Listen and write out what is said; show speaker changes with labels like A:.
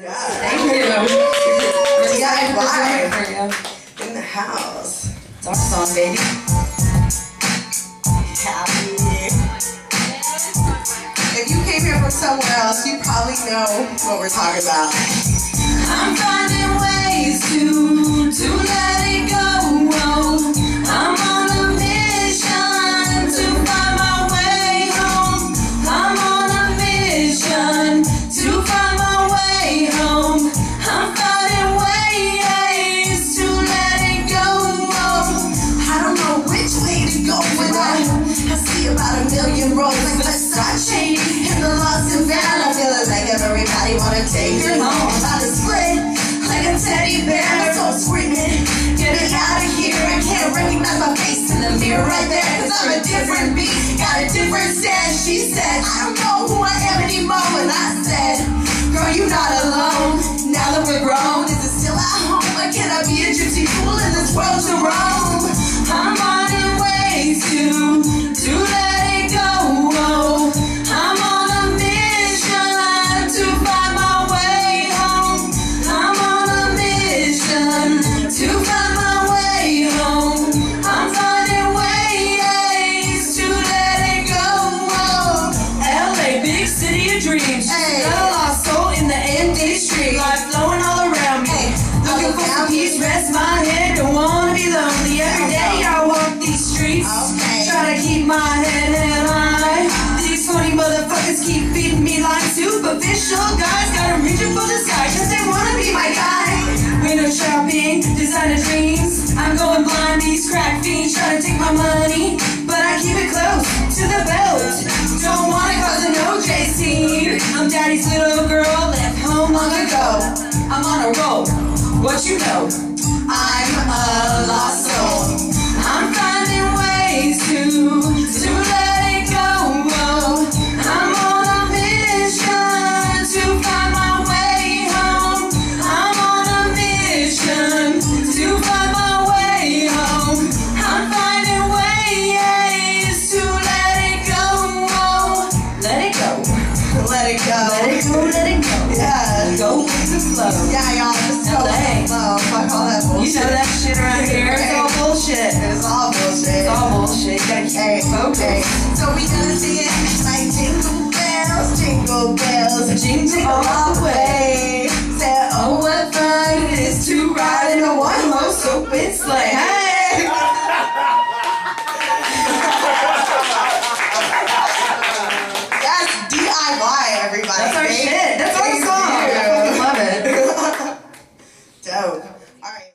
A: Yeah.
B: Thank you.
A: DIY in the house.
B: It's our song, baby.
A: Happy. If you came here from somewhere else, you probably know what we're talking about.
B: I'm finding ways to let it go. I'm on a mission to find my way home. I'm on a mission to find my way home. I'm finding ways to let it go.
A: I don't know which way to go when I see about a million roads like Versace in the Lost and Found. I feel like everybody wanna take it home. I'm about to split like a teddy bear, so screaming, get it out of here. I can't recognize my face in the mirror right there, cause I'm a different beast, got a different stance. She said, I don't know who I am anymore. And I said, girl, you're not alone. Now that we're grown, is it still at home? Or can I be a gypsy fool in this world to roam?
B: I'm finding ways to let it go. I'm on a mission to find my way home. I'm on a mission to find my way home. I'm finding ways to let it go. LA, big city of dreams.
A: Hey.
B: Got a lost soul in the industry. Life flowing all around me.
A: Hey.
B: Looking for some peace, rest my head. Don't wanna be lonely. Every day I walk these streets.
A: Okay.
B: Try to keep my head high. These funny motherfuckers keep feeding me like superficial guys. Gotta reach up for the sky cause they wanna be my guy. Window shopping, designer dreams. I'm going blind, these crack fiends try to take my money, but I keep it close to the belt. Don't wanna cause an OJ scene. I'm daddy's little girl, left home long ago. I'm on a roll, what you know?
A: I'm a lost soul.
B: I'm finding ways to let it go. I'm on a mission to find my way home. I'm on a mission to find my way home. I'm finding ways to let it go. Let it go.
A: Let it go.
B: Let it go, let it go.
A: Yeah.
B: Go with the flow.
A: Yeah, y'all, just go with the flow. Fuck all that bullshit.
B: You know that shit around here. It's all bullshit.
A: It's all bullshit.
B: It's all bullshit. You gotta keep it focused.
A: So we gonna sing it like jingle bells,
B: Jingle all the way.
A: Say, oh, what fun it is to ride in a one-horse open sleigh. Hey! That's DIY, everybody.
B: That's our
A: Thank
B: shit. That's our
A: you.
B: song. I fucking love it.
A: Dope. All right.